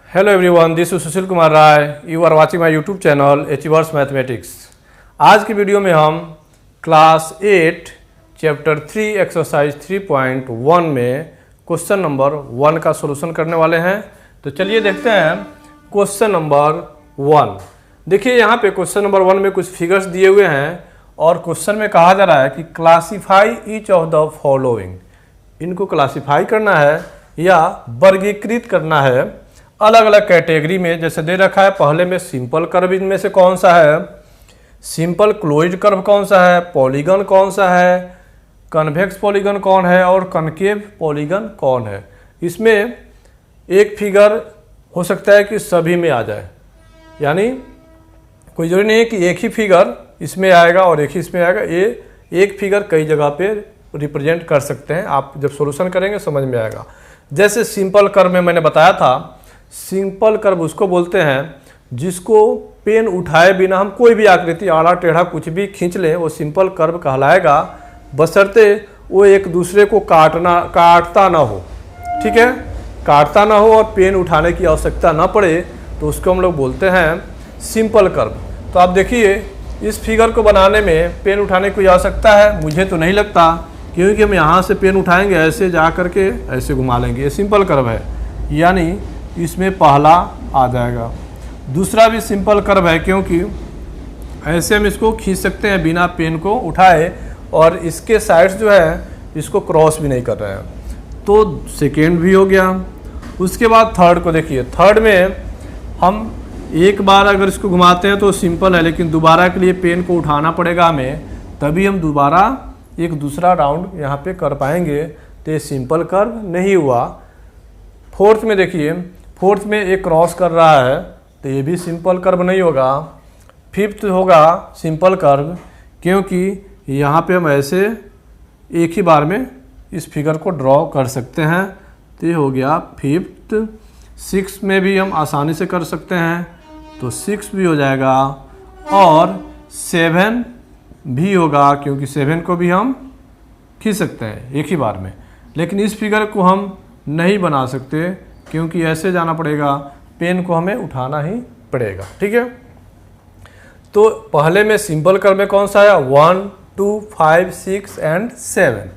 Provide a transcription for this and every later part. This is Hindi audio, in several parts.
Hello everyone, this is Sushil Kumar Rai. You are watching my YouTube channel achievers mathematics. आज की वीडियो में हम क्लास 8 चैप्टर 3 एक्सरसाइज 3.1 में क्वेश्चन नंबर 1 का सॉल्यूशन करने वाले हैं। तो चलिए देखते हैं क्वेश्चन नंबर 1। देखिए यहाँ पे क्वेश्चन नंबर 1 में कुछ फिगर्स दिए हुए हैं और क्वेश्चन में कहा जा रहा है कि classify each of the following. इनको क्लासीफाई करना है या वर्गीकृत करना है अलग अलग कैटेगरी में। जैसे दे रखा है पहले में सिंपल कर्व, इनमें से कौन सा है, सिंपल क्लोज्ड कर्व कौन सा है, पॉलीगन कौन सा है, कन्वेक्स पॉलीगन कौन है और कनकेव पॉलीगन कौन है। इसमें एक फिगर हो सकता है कि सभी में आ जाए, यानी कोई जरूरी नहीं है कि एक ही फिगर इसमें आएगा और एक ही इसमें आएगा। ये एक फिगर कई जगह पे रिप्रेजेंट कर सकते हैं। आप जब सॉल्यूशन करेंगे समझ में आएगा। जैसे सिंपल कर्व में मैंने बताया था, सिंपल कर्व उसको बोलते हैं जिसको पेन उठाए बिना हम कोई भी आकृति आड़ा टेढ़ा कुछ भी खींच लें, वो सिंपल कर्व कहलाएगा, बशर्ते वो एक दूसरे को काटता ना हो। ठीक है, काटता ना हो और पेन उठाने की आवश्यकता ना पड़े तो उसको हम लोग बोलते हैं सिंपल कर्व। तो आप देखिए इस फिगर को बनाने में पेन उठाने की आवश्यकता है, मुझे तो नहीं लगता, क्योंकि हम यहाँ से पेन उठाएंगे ऐसे जा करके ऐसे घुमा लेंगे। ये सिंपल कर्व है, यानी इसमें पहला आ जाएगा। दूसरा भी सिंपल कर्व है, क्योंकि ऐसे हम इसको खींच सकते हैं बिना पेन को उठाए और इसके साइड्स जो है इसको क्रॉस भी नहीं कर रहे हैं। तो सेकेंड भी हो गया। उसके बाद थर्ड को देखिए, थर्ड में हम एक बार अगर इसको घुमाते हैं तो सिंपल है, लेकिन दोबारा के लिए पेन को उठाना पड़ेगा हमें, तभी हम दोबारा एक दूसरा राउंड यहाँ पे कर पाएंगे। तो ये सिंपल कर्व नहीं हुआ। फोर्थ में देखिए, फोर्थ में एक क्रॉस कर रहा है तो ये भी सिंपल कर्व नहीं होगा। फिफ्थ होगा सिंपल कर्व, क्योंकि यहाँ पे हम ऐसे एक ही बार में इस फिगर को ड्रॉ कर सकते हैं। तो ये हो गया फिफ्थ। सिक्स में भी हम आसानी से कर सकते हैं, तो सिक्स भी हो जाएगा। और सेवन भी होगा, क्योंकि सेवन को भी हम खींच सकते हैं एक ही बार में। लेकिन इस फिगर को हम नहीं बना सकते, क्योंकि ऐसे जाना पड़ेगा, पेन को हमें उठाना ही पड़ेगा। ठीक है, तो पहले में सिंपल कर्व में कौन सा है, 1, 2, 5, 6 एंड 7।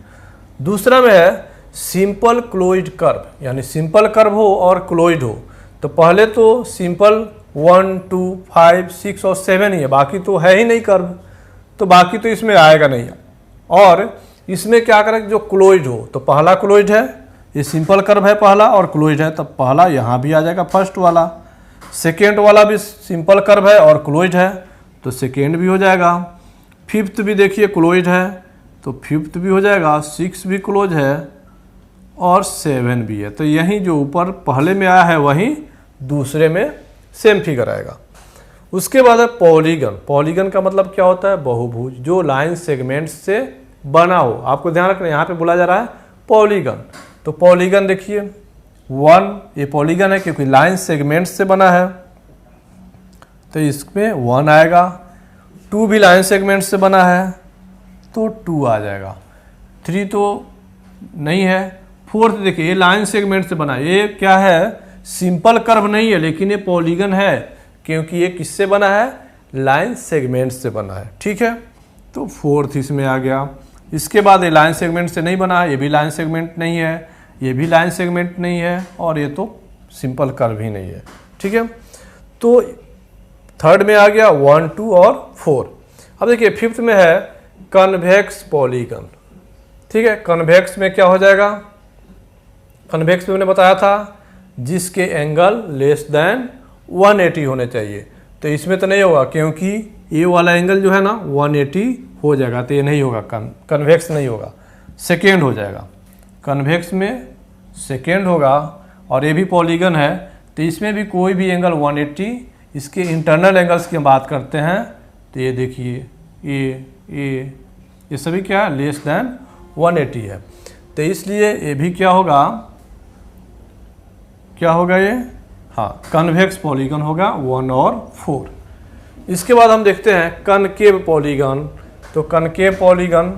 दूसरा में है सिंपल क्लोज्ड कर्व, यानी सिंपल कर्व हो और क्लोज्ड हो। तो पहले तो सिंपल 1, 2, 5, 6 और 7 ही है, बाकी तो है ही नहीं कर्व, तो बाकी तो इसमें आएगा नहीं। और इसमें क्या करें, जो क्लोज्ड हो, तो पहला क्लोज्ड है, ये सिंपल कर्व है पहला और क्लोज्ड है, तब पहला यहाँ भी आ जाएगा फर्स्ट वाला। सेकेंड वाला भी सिंपल कर्व है और क्लोज्ड है, तो सेकेंड भी हो जाएगा। फिफ्थ भी देखिए क्लोज्ड है, तो फिफ्थ भी हो जाएगा। सिक्स भी क्लोज है और 7 भी है। तो यहीं जो ऊपर पहले में आया है वहीं दूसरे में सेम फिगर आएगा। उसके बाद है पॉलीगन। पॉलीगन का मतलब क्या होता है, बहुभुज, जो लाइन सेगमेंट्स से बना हो। आपको ध्यान रखना, यहाँ पे बोला जा रहा है पॉलीगन। तो पॉलीगन देखिए 1, ये पॉलीगन है क्योंकि लाइन सेगमेंट्स से बना है, तो इसमें 1 आएगा। 2 भी लाइन सेगमेंट्स से बना है, तो 2 आ जाएगा। 3 तो नहीं है। फोर्थ देखिए, ये लाइन सेगमेंट से बना है, ये क्या है, सिंपल कर्व नहीं है, लेकिन ये पॉलीगन है, क्योंकि ये किससे बना है, लाइन सेगमेंट से बना है। ठीक है, तो फोर्थ इसमें आ गया। इसके बाद ये लाइन सेगमेंट से नहीं बना है, ये भी लाइन सेगमेंट नहीं है, ये भी लाइन सेगमेंट नहीं है, और ये तो सिंपल कर्व ही नहीं है। ठीक है, तो थर्ड में आ गया 1, 2 और 4। अब देखिए फिफ्थ में है कन्वेक्स पॉलीगन। ठीक है, कन्वेक्स में क्या हो जाएगा, कन्वेक्स में मैंने बताया था जिसके एंगल लेस देन 180 होने चाहिए। तो इसमें तो नहीं होगा, क्योंकि ये वाला एंगल जो है ना 180 हो जाएगा, तो ये नहीं होगा, कन्वेक्स नहीं होगा, सेकेंड हो जाएगा। कन्वेक्स में सेकेंड होगा, और ये भी पॉलीगन है, तो इसमें भी कोई भी एंगल 180, इसके इंटरनल एंगल्स की हम बात करते हैं, तो ये देखिए ये सभी क्या है, लेस देन 180 है। तो इसलिए ये भी क्या होगा ये, हाँ, कन्वेक्स पॉलीगन होगा 1 और 4। इसके बाद हम देखते हैं कनकेव पॉलीगन। तो कनकेव पॉलीगन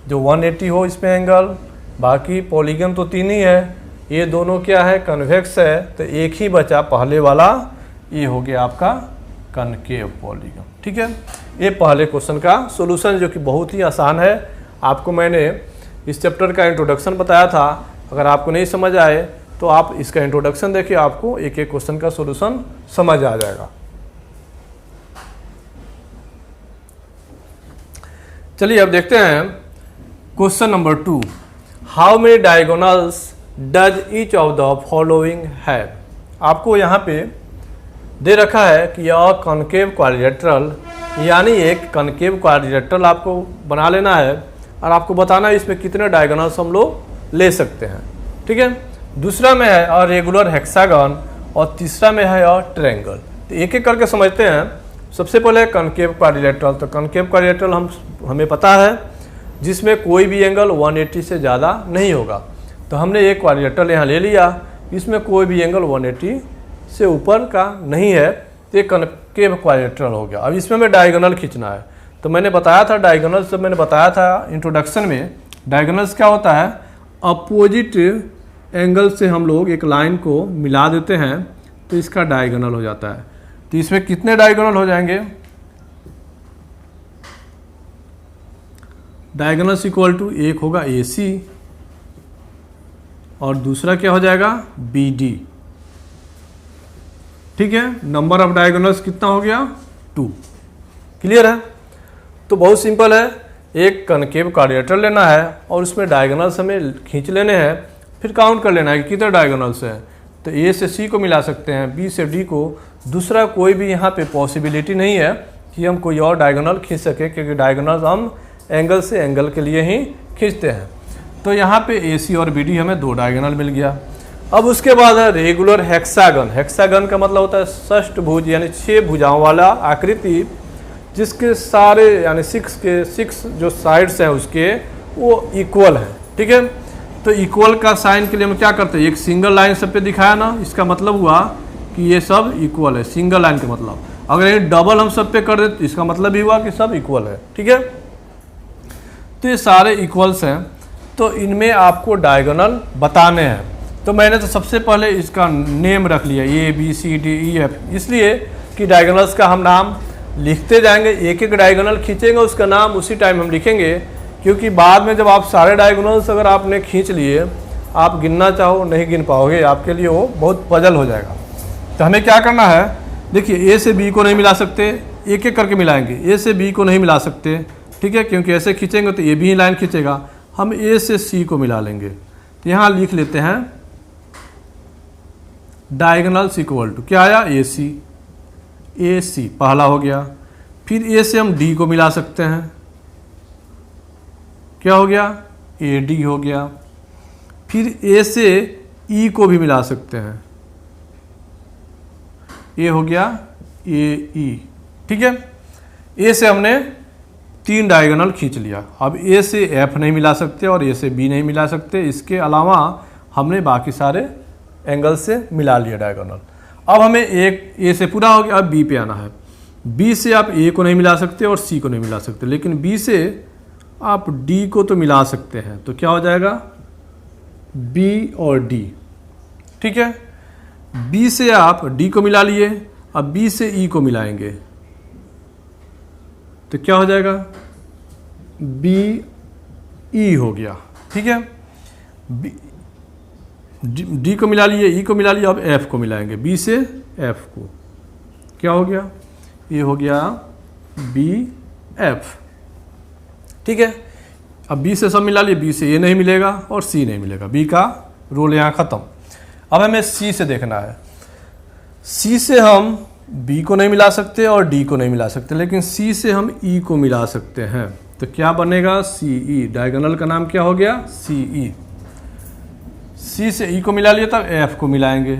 जो 180 हो इसमें एंगल, बाकी पॉलीगन तो 3 ही है, ये दोनों क्या है, कन्वेक्स है, तो एक ही बचा पहले वाला, ये हो गया आपका कनकेव पॉलीगन। ठीक है, ये पहले क्वेश्चन का सॉल्यूशन जो कि बहुत ही आसान है। आपको मैंने इस चैप्टर का इंट्रोडक्शन बताया था, अगर आपको नहीं समझ आए तो आप इसका इंट्रोडक्शन देखिए, आपको एक एक क्वेश्चन का सॉल्यूशन समझ आ जाएगा। चलिए अब देखते हैं question number 2। How many diagonals does each of the following have. आपको यहाँ पे दे रखा है कि यह कॉनकेव क्वाड्रिलेटरल, यानी एक कॉनकेव क्वाड्रिलेटरल आपको बना लेना है और आपको बताना है इसमें कितने डायगोनल्स हम लोग ले सकते हैं। ठीक है, दूसरा में है और रेगुलर हेक्सागन और तीसरा में है और ट्रायंगल। तो एक एक करके समझते हैं। सबसे पहले कॉनकेव क्वाड्रिलेटरल, तो कॉनकेव क्वाड्रिलेटरल हमें पता है जिसमें कोई भी एंगल 180 से ज़्यादा नहीं होगा। तो हमने एक क्वाड्रिलेटरल यहाँ ले लिया, इसमें कोई भी एंगल 180 से ऊपर का नहीं है, तो ये कॉनकेव क्वाड्रिलेटरल हो गया। अब इसमें हमें डायगोनल खींचना है। तो मैंने बताया था डायगोनल, जब मैंने बताया था इंट्रोडक्शन में, डायगोनल्स क्या होता है, अपोजिट एंगल से हम लोग एक लाइन को मिला देते हैं तो इसका डायगोनल हो जाता है। तो इसमें कितने डायगोनल हो जाएंगे, डायगोनल्स इक्वल टू एक होगा AC और दूसरा क्या हो जाएगा BD। ठीक है, नंबर ऑफ डायगोनल्स कितना हो गया 2। क्लियर है। तो बहुत सिंपल है, एक कॉनकेव क्वाड्रिलेटरल लेना है और उसमें डायगोनल्स हमें खींच लेने हैं, फिर काउंट कर लेना है कि कितने डायगोनल्स हैं। तो A से C को मिला सकते हैं, B से D को। दूसरा कोई भी यहाँ पे पॉसिबिलिटी नहीं है कि हम कोई और डायगोनल खींच सके, क्योंकि डायगोनल्स हम एंगल से एंगल के लिए ही खींचते हैं। तो यहाँ पे AC और BD हमें 2 डायगोनल मिल गया। अब उसके बाद है रेगुलर हेक्सागन। हेक्सागन का मतलब होता है षष्ठभुज, यानी 6 भुजाओं वाला आकृति, जिसके सारे यानी 6 जो साइड्स हैं उसके वो इक्वल हैं। ठीक है, तो इक्वल का साइन के लिए हम क्या करते हैं, एक सिंगल लाइन सब पे दिखाया ना, इसका मतलब हुआ कि ये सब इक्वल है। सिंगल लाइन का मतलब, अगर ये डबल हम सब पे कर देते तो इसका मतलब भी हुआ कि सब इक्वल है। ठीक है, तो ये सारे इक्वल्स हैं, तो इनमें आपको डायगोनल बताने हैं। तो मैंने तो सबसे पहले इसका नेम रख लिया ABCDEF, इसलिए कि डायगोनल्स का हम नाम लिखते जाएंगे, एक एक डायगोनल खींचेंगे उसका नाम उसी टाइम हम लिखेंगे, क्योंकि बाद में जब आप सारे डायगोनल्स अगर आपने खींच लिए, आप गिनना चाहो नहीं गिन पाओगे, आपके लिए वो बहुत पजल हो जाएगा। तो हमें क्या करना है, देखिए A से B को नहीं मिला सकते, एक एक करके मिलाएंगे। A से B को नहीं मिला सकते, ठीक है, क्योंकि ऐसे खींचेंगे तो ये भी ही लाइन खींचेगा। हम A से C को मिला लेंगे। तो यहाँ लिख लेते हैं डायगोनल्स इक्वल टू क्या आया, AC पहला हो गया। फिर A से हम D को मिला सकते हैं, क्या हो गया, AD हो गया। फिर A से E को भी मिला सकते हैं, ये हो गया AE। ठीक है, A से हमने 3 डायगोनल खींच लिया। अब A से F नहीं मिला सकते और A से B नहीं मिला सकते, इसके अलावा हमने बाकी सारे एंगल से मिला लिया डायगोनल। अब हमें एक A से पूरा हो गया, अब B पे आना है। B से आप A को नहीं मिला सकते और C को नहीं मिला सकते, लेकिन B से आप D को तो मिला सकते हैं। तो क्या हो जाएगा B और D। ठीक है, B से आप D को मिला लिए, अब B से E को मिलाएंगे तो क्या हो जाएगा BE हो गया। ठीक है, D को मिला लिए, E को मिला लिया, अब F को मिलाएंगे, B से F को, क्या हो गया, ये हो गया BF। ठीक है, अब B से सब मिला लिए, B से A नहीं मिलेगा और C नहीं मिलेगा, B का रोल यहाँ ख़त्म। अब हमें C से देखना है। C से हम B को नहीं मिला सकते और D को नहीं मिला सकते, लेकिन C से हम E को मिला सकते हैं। तो क्या बनेगा CE, डायगोनल का नाम क्या हो गया CE। C से E को मिला लिया, तब F को मिलाएंगे,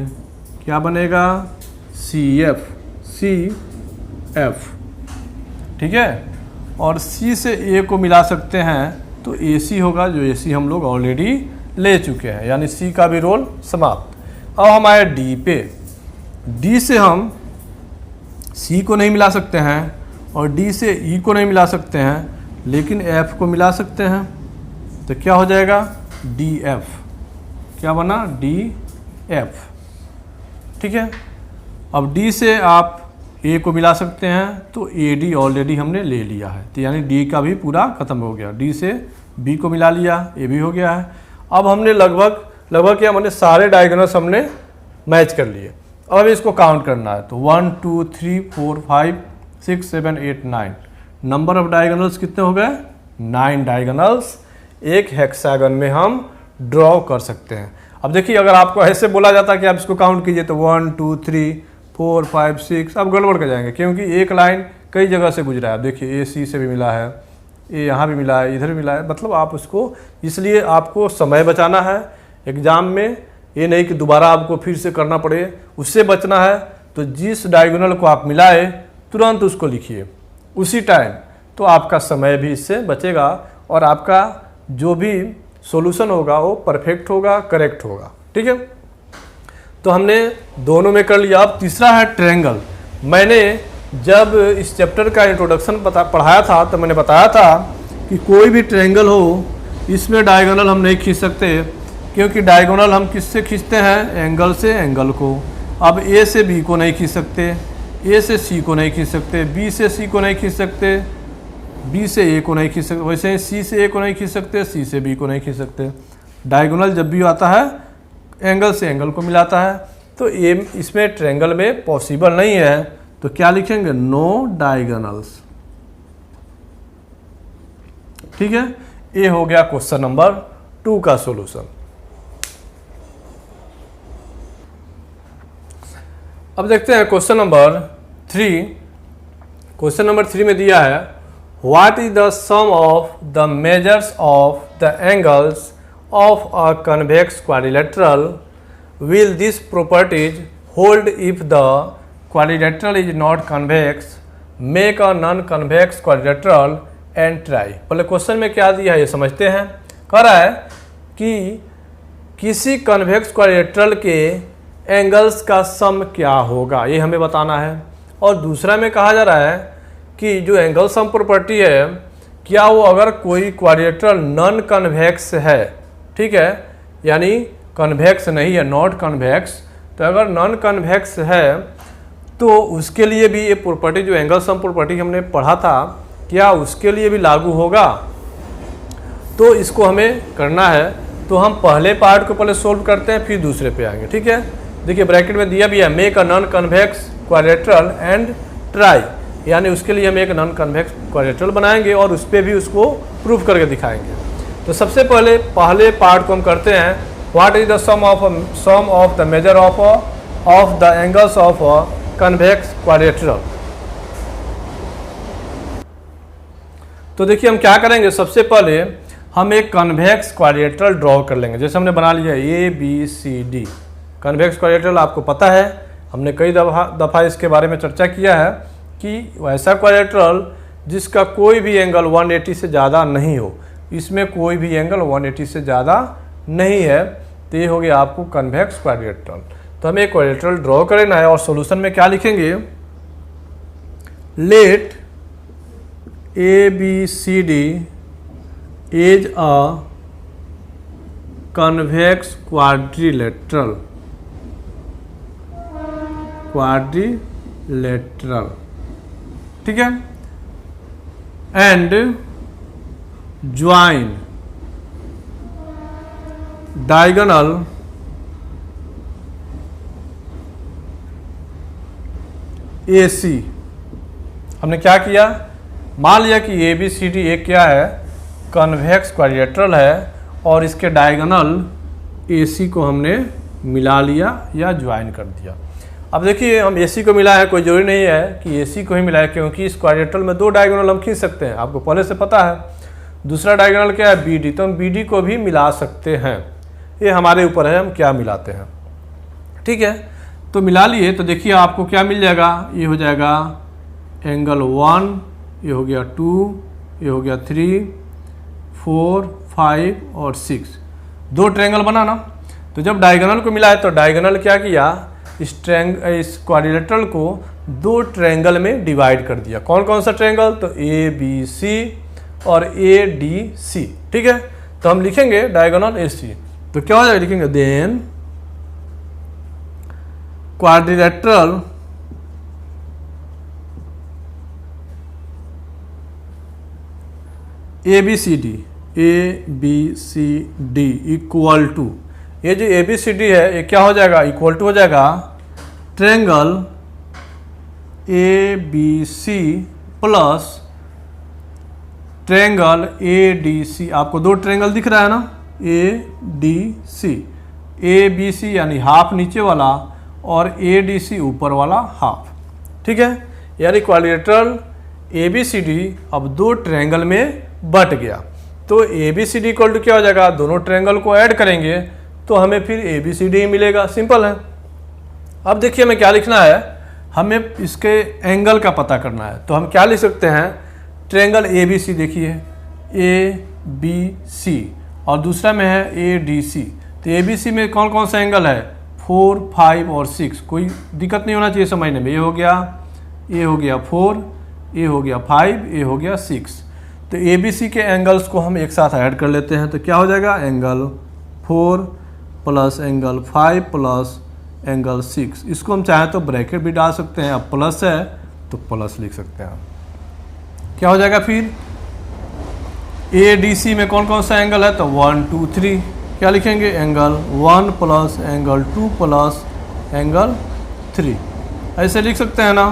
क्या बनेगा CF। ठीक है, और C से A को मिला सकते हैं तो AC होगा, जो AC हम लोग ऑलरेडी ले चुके हैं, यानी C का भी रोल समाप्त। अब हम आए D पे। D से हम C को नहीं मिला सकते हैं और D से E को नहीं मिला सकते हैं, लेकिन F को मिला सकते हैं। तो क्या हो जाएगा DF। क्या बना, डी एफ। ठीक है, अब डी से आप ए को मिला सकते हैं, तो ए डी ऑलरेडी हमने ले लिया है, तो यानी डी का भी पूरा खत्म हो गया। डी से बी को मिला लिया, ए भी हो गया है। अब हमने लगभग क्या, हमने सारे डायगोनल्स हमने मैच कर लिए। अब इसको काउंट करना है, तो 1 2 3 4 5 6 7 8 9 नंबर ऑफ डायगोनल्स कितने हो गए, 9 डायगोनल्स एक हेक्सागन में हम ड्रॉ कर सकते हैं। अब देखिए, अगर आपको ऐसे बोला जाता कि आप इसको काउंट कीजिए, तो 1 2 3 4 5 6, अब गड़बड़ कर जाएंगे, क्योंकि एक लाइन कई जगह से गुजरा है। देखिए, ए सी से भी मिला है, ए यहाँ भी मिला है, इधर भी मिला है, मतलब आप उसको, इसलिए आपको समय बचाना है एग्ज़ाम में, ये नहीं कि दोबारा आपको फिर से करना पड़े, उससे बचना है। तो जिस डायगोनल को आप मिलाए तुरंत उसको लिखिए उसी टाइम, तो आपका समय भी इससे बचेगा और आपका जो भी सॉल्यूशन होगा वो परफेक्ट होगा, करेक्ट होगा। ठीक है, तो हमने दोनों में कर लिया। अब तीसरा है ट्रायंगल। मैंने जब इस चैप्टर का इंट्रोडक्शन पढ़ाया था तो मैंने बताया था कि कोई भी ट्रायंगल हो, इसमें डायगोनल हम नहीं खींच सकते, क्योंकि डायगोनल हम किससे खींचते हैं, एंगल से एंगल को। अब ए से बी को नहीं खींच सकते, ए से सी को नहीं खींच सकते, बी से सी को नहीं खींच सकते, बी से ए को नहीं खींच सकते, वैसे ही सी से ए को नहीं खींच सकते, सी से बी को नहीं खींच सकते। डायगोनल जब भी आता है एंगल से एंगल को मिलाता है, तो ये इसमें ट्रायंगल में पॉसिबल नहीं है, तो क्या लिखेंगे, नो डायगोनल्स। ठीक है, ये हो गया क्वेश्चन नंबर 2 का सॉल्यूशन। अब देखते हैं क्वेश्चन नंबर 3। क्वेश्चन नंबर 3 में दिया है, what is the sum of the measures of the angles of a convex quadrilateral? Will this properties hold if the quadrilateral is not convex? Make a non-convex quadrilateral and try। पहले क्वेश्चन में क्या दिया है ये समझते हैं। कह रहा है कि किसी कन्वेक्स क्वाड्रिलेटरल के एंगल्स का सम क्या होगा, ये हमें बताना है। और दूसरा में कहा जा रहा है कि जो एंगल सम प्रॉपर्टी है, क्या वो अगर कोई क्वाड्रिलेटरल नॉन कन्वेक्स है, ठीक है, यानी कन्वेक्स नहीं है, नॉट कन्वेक्स, तो अगर नॉन कन्वेक्स है तो उसके लिए भी ये प्रॉपर्टी, जो एंगल सम प्रॉपर्टी हमने पढ़ा था, क्या उसके लिए भी लागू होगा? तो इसको हमें करना है। तो हम पहले पार्ट को पहले सोल्व करते हैं, फिर दूसरे पे आएंगे। ठीक है, देखिए ब्रैकेट में दिया भी है, make a non convex quadrilateral and try, यानी उसके लिए हम एक नॉन कन्वेक्स क्वाड्रिलेटरल बनाएंगे और उस पर भी उसको प्रूफ करके दिखाएंगे। तो सबसे पहले पार्ट को हम करते हैं, what is the sum of the measure of the angles of convex quadrilateral. तो देखिए हम क्या करेंगे, सबसे पहले हम एक कन्वेक्स क्वाड्रिलेटरल ड्रॉ कर लेंगे। जैसे हमने बना लिया A B C D convex quadrilateral, आपको पता है हमने कई दफ़ा इसके बारे में चर्चा किया है कि वैसा क्वाड्रिलेटरल जिसका कोई भी एंगल 180 से ज़्यादा नहीं हो, इसमें कोई भी एंगल 180 से ज़्यादा नहीं है, तो ये हो गया आपको कन्वेक्स क्वाड्रिलेटरल। तो हमें क्वाड्रिलेटरल ड्रॉ करना है और सॉल्यूशन में क्या लिखेंगे, let A B C D is a convex quadrilateral, ठीक है, and join diagonal A C. हमने क्या किया, मान लिया कि ए बी सी डी एक क्या है, कन्वेक्स क्वाड्रिलेटरल है, और इसके डायगोनल ए सी को हमने मिला लिया या ज्वाइन कर दिया। अब देखिए हम ए सी को मिला है, कोई जरूरी नहीं है कि ए सी को ही मिलाए, क्योंकि इस क्वाड्रिलेटरल में 2 डायगोनल हम खींच सकते हैं, आपको पहले से पता है। दूसरा डायगोनल क्या है, बी डी, तो हम बी डी को भी मिला सकते हैं, ये हमारे ऊपर है हम क्या मिलाते हैं। ठीक है, तो मिला लिए, तो देखिए आपको क्या मिल जाएगा, ये हो जाएगा एंगल 1, ये हो गया 2, ये हो गया 3, 4, 5 और 6, 2 ट्रायंगल बना ना। तो जब डायगोनल को मिलाए तो डायगोनल क्या किया, इस क्वाड्रिलेटरल को 2 ट्रायंगल में डिवाइड कर दिया। कौन कौन सा ट्रायंगल, तो ए बी सी और ए डी सी। ठीक है, तो हम लिखेंगे डायगोनल ए सी, तो क्या हो जाएगा, लिखेंगे then quadrilateral ABCD equal to, ये जो ABCD है ये क्या हो जाएगा, इक्वल टू हो जाएगा triangle ABC plus triangle ADC। आपको दो ट्रायंगल दिख रहा है ना, ADC, ABC यानी हाफ नीचे वाला और ADC ऊपर वाला हाफ, ठीक है। यानी क्वाड्रिलेटरल ABCD अब दो ट्रायंगल में बट गया। तो ABCD इक्वल टू क्या हो जाएगा, दोनों ट्रायंगल को ऐड करेंगे तो हमें फिर ABCD ही मिलेगा, सिंपल है। अब देखिए हमें क्या लिखना है, हमें इसके एंगल का पता करना है। तो हम क्या लिख सकते हैं, ट्रायंगल ABC देखिए ABC और दूसरा में है ADC। तो ABC में कौन कौन सा एंगल है, 4, 5 और 6। कोई दिक्कत नहीं होना चाहिए समझने में। ये हो गया 4, ये हो गया 5, ये हो गया 6। तो ABC के एंगल्स को हम एक साथ ऐड कर लेते हैं। तो क्या हो जाएगा, angle 4 plus angle 5 plus angle 6। इसको हम चाहें तो ब्रैकेट भी डाल सकते हैं, अब प्लस है तो प्लस लिख सकते हैं। क्या हो जाएगा फिर, ADC में कौन कौन सा एंगल है, तो 1, 2, 3। क्या लिखेंगे, angle 1 plus angle 2 plus angle 3, ऐसे लिख सकते हैं ना।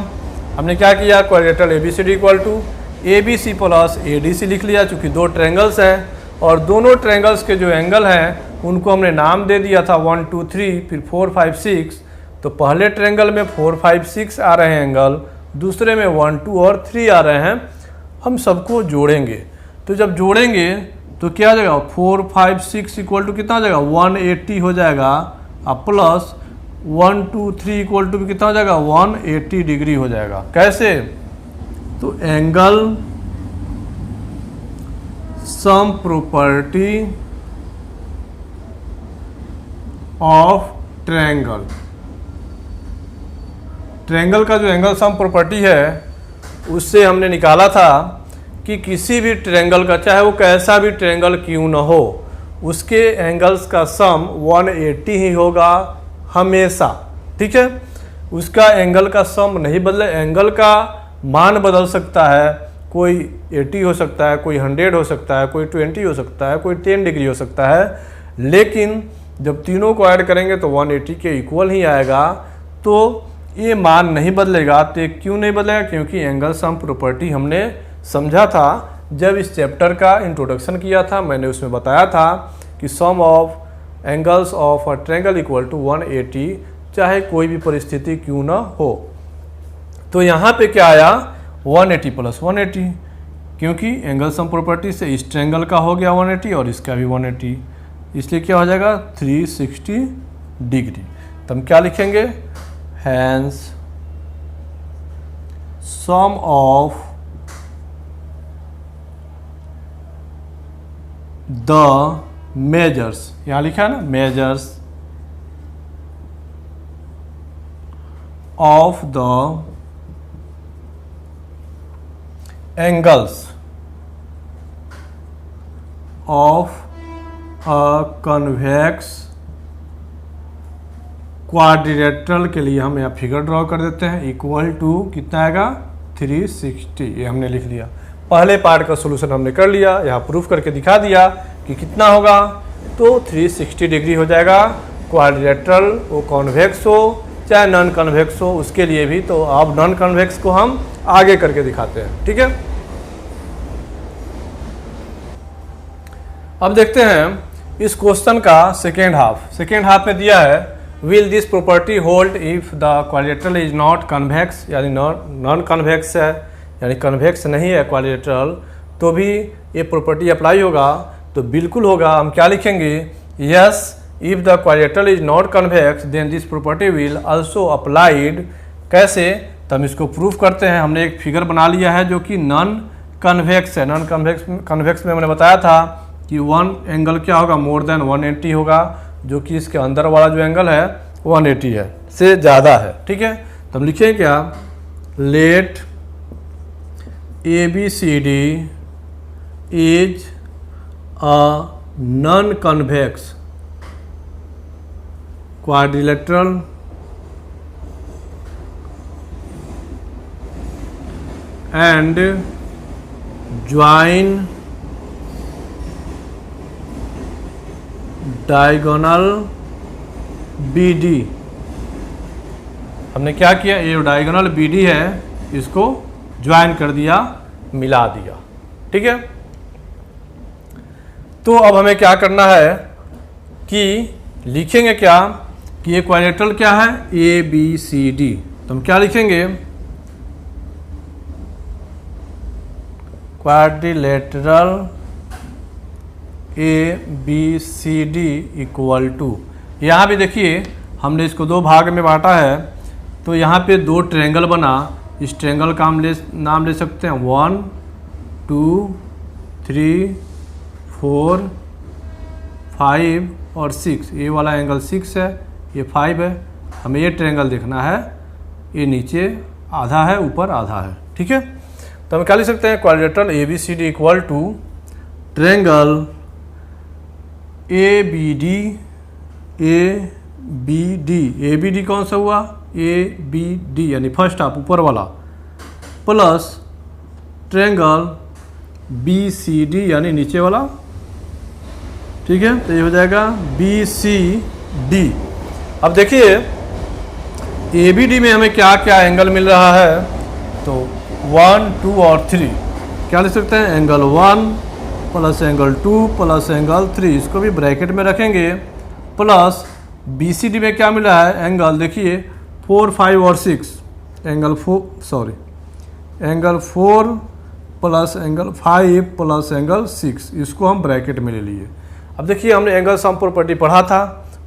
हमने क्या किया, quadrilateral ABCD equal to ABC plus ADC लिख लिया, चूँकि दो ट्रायंगल्स हैं और दोनों ट्रायंगल्स के जो एंगल हैं उनको हमने नाम दे दिया था 1, 2, 3, फिर 4, 5, 6। तो पहले ट्रायंगल में 4, 5, 6 आ रहे हैं एंगल, दूसरे में 1, 2 और 3 आ रहे हैं। हम सबको जोड़ेंगे, तो जब जोड़ेंगे तो क्या हो जाएगा, 4, 5, 6 इक्वल टू कितना हो जाएगा, 180 हो जाएगा। अब प्लस 1, 2, 3 इक्वल टू भी कितना हो जाएगा, 180 डिग्री हो जाएगा। कैसे, तो angle sum property of triangle, triangle का जो एंगल सम प्रॉपर्टी है उससे हमने निकाला था कि किसी भी ट्रायंगल का, चाहे वो कैसा भी ट्रायंगल क्यों न हो, उसके एंगल्स का सम 180 ही होगा हमेशा, ठीक है। उसका एंगल का सम नहीं बदले, एंगल का मान बदल सकता है, कोई 80 हो सकता है, कोई 100 हो सकता है, कोई 20 हो सकता है, कोई 10 डिग्री हो सकता है, लेकिन जब तीनों को ऐड करेंगे तो 180 के इक्वल ही आएगा। तो ये मान नहीं बदलेगा। तो क्यों नहीं बदलेगा, क्योंकि एंगल सम प्रॉपर्टी हमने समझा था जब इस चैप्टर का इंट्रोडक्शन किया था। मैंने उसमें बताया था कि sum of angles of a triangle equal to 180, चाहे कोई भी परिस्थिति क्यों ना हो। तो यहाँ पे क्या आया, 180 प्लस 180, क्योंकि एंगल सम प्रॉपर्टी से इस ट्रायंगल का हो गया 180 और इसका भी 180, इसलिए क्या हो जाएगा 360 डिग्री। तो हम क्या लिखेंगे, hence sum of the measures, यहाँ लिखा है ना, measures of the angles of a convex quadrilateral के लिए हम यहाँ फिगर ड्रॉ कर देते हैं, इक्वल टू कितना आएगा 360। ये हमने लिख लिया। पहले पार्ट का सोल्यूशन हमने कर लिया, यहाँ प्रूफ करके दिखा दिया कि कितना होगा, तो 360 डिग्री हो जाएगा। क्वाड्रिलेटरल वो कॉन्वेक्स हो चाहे नॉन कन्वेक्स हो, उसके लिए भी। तो अब नॉन कन्वेक्स को हम आगे करके दिखाते हैं, ठीक है। अब देखते हैं इस क्वेश्चन का सेकेंड हाफ में दिया है, will this property hold if the quadrilateral is not convex, यानी नॉन कन्वेक्स है, यानी कन्वेक्स नहीं है क्वाड्रिलेटरल, तो भी ये प्रॉपर्टी अप्लाई होगा। तो बिल्कुल होगा। हम क्या लिखेंगे, yes if the quadrilateral is not convex then this property will also applied. कैसे, तो हम इसको प्रूफ करते हैं। हमने एक फिगर बना लिया है जो कि नॉन कन्वेक्स है। नॉन कन्वेक्स में मैंने बताया था कि वन एंगल क्या होगा, मोर देन 180 होगा, जो कि इसके अंदर वाला जो एंगल है 180 है, से ज़्यादा है, ठीक है। तो हम लिखें क्या, let ABCD is a non convex quadrilateral and join diagonal BD। हमने क्या किया, ये डायगोनल BD है इसको ज्वाइन कर दिया, मिला दिया। ठीक है, तो अब हमें क्या करना है कि लिखेंगे क्या कि ये क्वाड्रिलेटरल क्या है, ABCD। तो हम क्या लिखेंगे, क्वाड्रिलेटरल ABCD इक्वल टू, यहाँ भी देखिए हमने इसको दो भाग में बांटा है, तो यहाँ पे दो ट्रायंगल बना। इस ट्रायंगल का हम नाम ले सकते हैं 1 2 3 4 5 और 6। ये वाला एंगल 6 है, ये 5 है। हमें ये ट्रायंगल देखना है, ये नीचे आधा है, ऊपर आधा है। ठीक है, तो हम क्या लिख सकते हैं, quadrilateral ABCD equal to triangle ABD कौन सा हुआ, ABD यानी फर्स्ट हाफ ऊपर वाला, प्लस ट्रायंगल BCD यानी नीचे वाला। ठीक है, तो ये हो जाएगा BCD। अब देखिए ABD में हमें क्या क्या एंगल मिल रहा है, तो 1 2 और 3 क्या लिख सकते हैं, angle 1 plus angle 2 plus angle 3, इसको भी ब्रैकेट में रखेंगे, प्लस BCD में क्या मिला है, एंगल देखिए 4 5 और 6, angle 4 plus angle 5 plus angle 6, इसको हम ब्रैकेट में ले लिए। अब देखिए हमने एंगल सम प्रॉपर्टी पढ़ा था,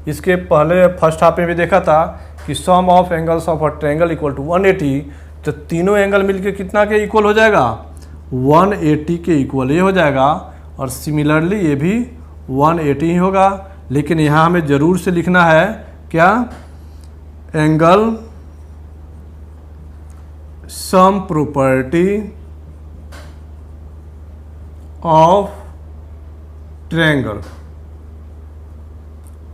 इसके पहले फर्स्ट हाफ में भी देखा था कि sum of angles of a triangle equal to 180। तो तीनों एंगल मिलके कितना के इक्वल हो जाएगा, 180 के इक्वल ये हो जाएगा, और सिमिलरली ये भी 180 ही होगा। लेकिन यहाँ हमें ज़रूर से लिखना है क्या, angle sum property of triangle.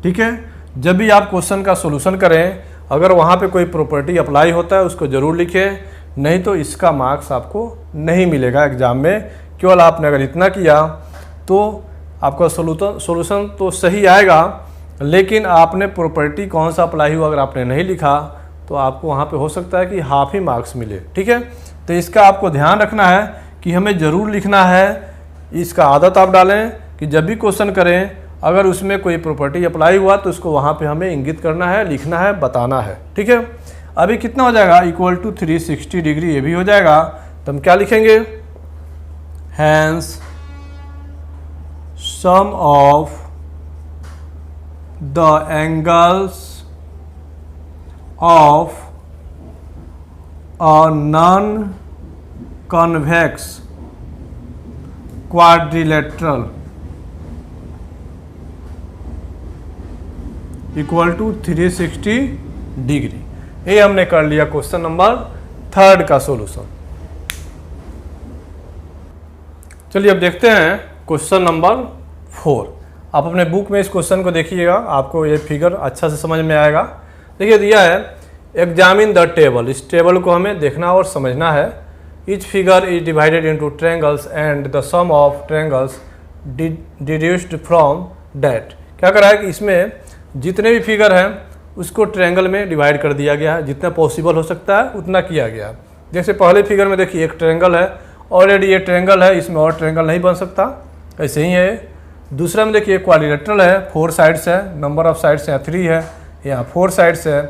ठीक है, जब भी आप क्वेश्चन का सॉल्यूशन करें, अगर वहाँ पे कोई प्रॉपर्टी अप्लाई होता है उसको ज़रूर लिखें, नहीं तो इसका मार्क्स आपको नहीं मिलेगा एग्जाम में। केवल आपने अगर इतना किया तो आपका सॉल्यूशन तो सही आएगा, लेकिन आपने प्रॉपर्टी कौन सा अप्लाई हुआ अगर आपने नहीं लिखा तो आपको वहाँ पे हो सकता है कि हाफ ही मार्क्स मिले। ठीक है, तो इसका आपको ध्यान रखना है कि हमें ज़रूर लिखना है, इसका आदत आप डालें कि जब भी क्वेश्चन करें अगर उसमें कोई प्रॉपर्टी अप्लाई हुआ तो उसको वहाँ पे हमें इंगित करना है, लिखना है, बताना है। ठीक है, अभी कितना हो जाएगा, इक्वल टू 360 डिग्री, ये भी हो जाएगा। तो हम क्या लिखेंगे, hence sum of the angles of a non convex quadrilateral equal to 360 degree. ये हमने कर लिया क्वेश्चन नंबर 3 का सॉल्यूशन। चलिए अब देखते हैं क्वेश्चन नंबर 4। आप अपने बुक में इस क्वेश्चन को देखिएगा, आपको ये फिगर अच्छा से समझ में आएगा। देखिए दिया है, एग्जामिन द टेबल, इस टेबल को हमें देखना और समझना है। Each figure is divided into triangles and the sum of triangles deduced from that. क्या करा है कि इसमें जितने भी फिगर हैं उसको ट्रायंगल में डिवाइड कर दिया गया है, जितना पॉसिबल हो सकता है उतना किया गया है। जैसे पहले फिगर में देखिए एक ट्रायंगल है, ऑलरेडी ये ट्रायंगल है, इसमें और ट्रायंगल नहीं बन सकता, ऐसे ही है। दूसरा में देखिए क्वाड्रिलेटरल है, 4 साइड्स है, नंबर ऑफ साइड्स यहाँ 3 है, यहाँ 4 साइड्स है,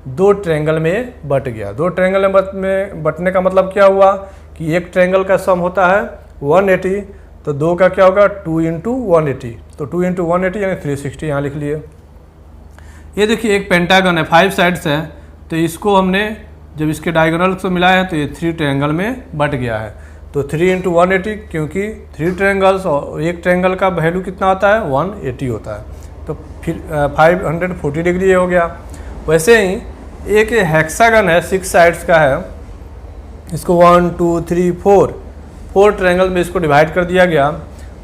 2 ट्रायंगल में बट गया। 2 ट्रायंगल में बटने का मतलब क्या हुआ कि एक ट्रायंगल का सम होता है 180, तो 2 का क्या होगा 2 × 180, तो 2 × 180 यानी 360 यहाँ लिख लिए। ये देखिए एक पेंटागन है, 5 साइड्स है, तो इसको हमने जब इसके डायगोनल से मिलाया है तो ये 3 ट्रायंगल में बट गया है। तो 3 × 180, क्योंकि 3 ट्रायंगल्स और एक ट्रायंगल का वैल्यू कितना होता है 180 होता है, तो फिर 540 डिग्री हो गया। वैसे ही एक हेक्सागन है, 6 साइड्स का है, इसको 1 2 3 4 ट्रायंगल में इसको डिवाइड कर दिया गया,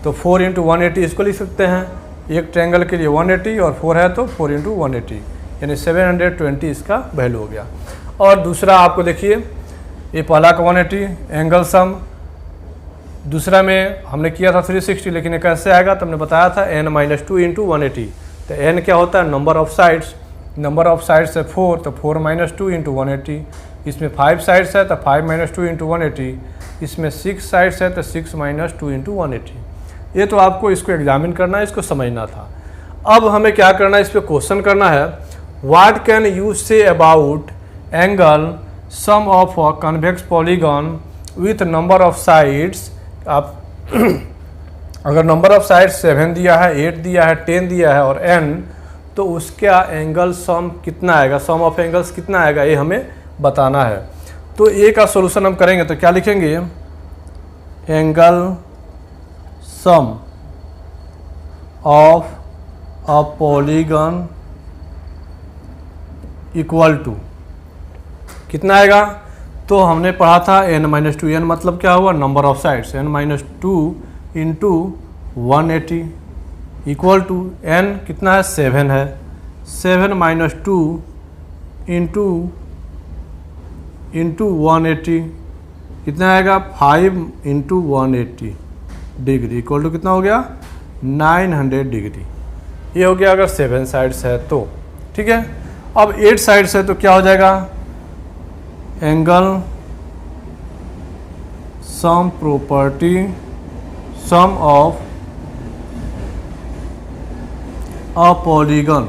तो 4 × 180 इसको लिख सकते हैं। एक ट्रायंगल के लिए 180 और 4 है तो 4 × 180, यानी 720 इसका वैल्यू हो गया। और दूसरा आपको देखिए, ये पहला का 180 एंगल सम, दूसरा में हमने किया था 360, लेकिन ये कैसे आएगा तो हमने बताया था n-2 इंटू 180। तो n क्या होता है, number of sides, number of sides है 4, तो 4 - 2 इंटू 180। इसमें 5 साइड्स है तो 5 - 2 इंटू 180। इसमें 6 साइड्स है तो 6 - 2 इंटू 180। ये तो आपको इसको एग्जामिन करना है, इसको समझना था। अब हमें क्या करना है, इस पर क्वेश्चन करना है, what can you say about angle sum of a convex polygon with number of sides. आप अगर नंबर ऑफ साइड्स 7 दिया है, 8 दिया है, 10 दिया है और n, तो उसका एंगल सम कितना आएगा, सम ऑफ एंगल्स कितना आएगा, ये हमें बताना है। तो ए का सॉल्यूशन हम करेंगे तो क्या लिखेंगे, angle sum of a polygon equal to कितना आएगा, तो हमने पढ़ा था n-2, n मतलब क्या हुआ, number of sides, n-2 into 180 equal to n कितना है, 7 है, 7 - 2 इंटू 180 कितना आएगा, 5 इंटू 180 डिग्री इक्वल टू कितना हो गया, 900 डिग्री। ये हो गया अगर 7 साइड्स है तो, ठीक है। अब 8 साइड्स है तो क्या हो जाएगा, angle sum property sum of a polygon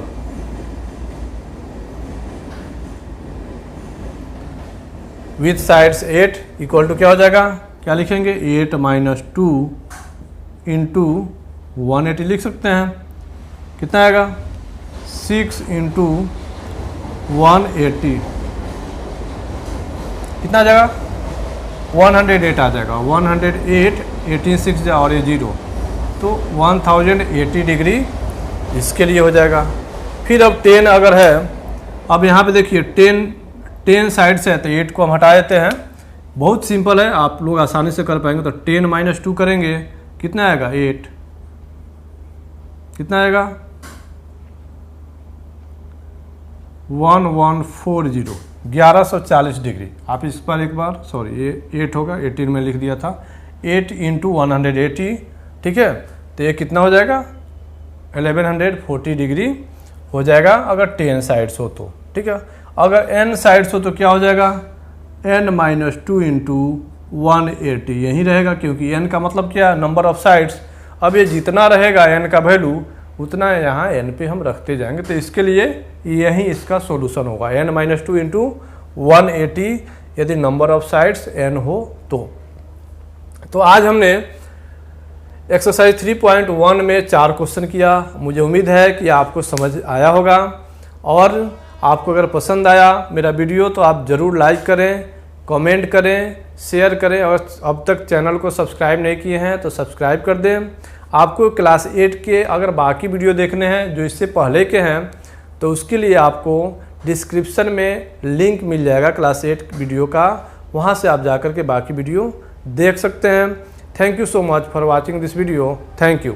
with sides 8 equal to क्या हो जाएगा, क्या लिखेंगे, 8 - 2 इंटू 180 लिख सकते हैं, कितना आएगा, 6 इंटू 180 कितना आ जाएगा, 108 आ जाएगा, 108, 18 6 और ये 0, तो 1080 डिग्री इसके लिए हो जाएगा। फिर अब 10 अगर है, अब यहाँ पे देखिए 10 साइड से है तो 8 को हम हटा देते हैं, बहुत सिंपल है, आप लोग आसानी से कर पाएंगे। तो 10 - 2 करेंगे, कितना आएगा, 8, कितना आएगा, 1140, 1140 डिग्री। आप इस पर एक बार, सॉरी ये 8 होगा, 18 में लिख दिया था, 8 इंटू 180, ठीक है। तो ये कितना हो जाएगा, 1140 डिग्री हो जाएगा अगर 10 साइड्स हो तो, ठीक है। अगर n साइड्स हो तो क्या हो जाएगा, n-2 इंटू 180 यही रहेगा, क्योंकि n का मतलब क्या है, नंबर ऑफ साइड्स। अब ये जितना रहेगा n का वैल्यू उतना यहाँ n पे हम रखते जाएंगे, तो इसके लिए यही इसका सॉल्यूशन होगा, n-2 इंटू 180 यदि नंबर ऑफ साइड्स n हो तो आज हमने एक्सरसाइज 3.1 में 4 क्वेश्चन किया। मुझे उम्मीद है कि आपको समझ आया होगा, और आपको अगर पसंद आया मेरा वीडियो तो आप ज़रूर लाइक करें, कमेंट करें, शेयर करें, और अब तक चैनल को सब्सक्राइब नहीं किए हैं तो सब्सक्राइब कर दें। आपको क्लास 8 के अगर बाकी वीडियो देखने हैं जो इससे पहले के हैं, तो उसके लिए आपको डिस्क्रिप्शन में लिंक मिल जाएगा क्लास 8 वीडियो का, वहाँ से आप जाकर के बाकी वीडियो देख सकते हैं। Thank you so much for watching this video, thank you.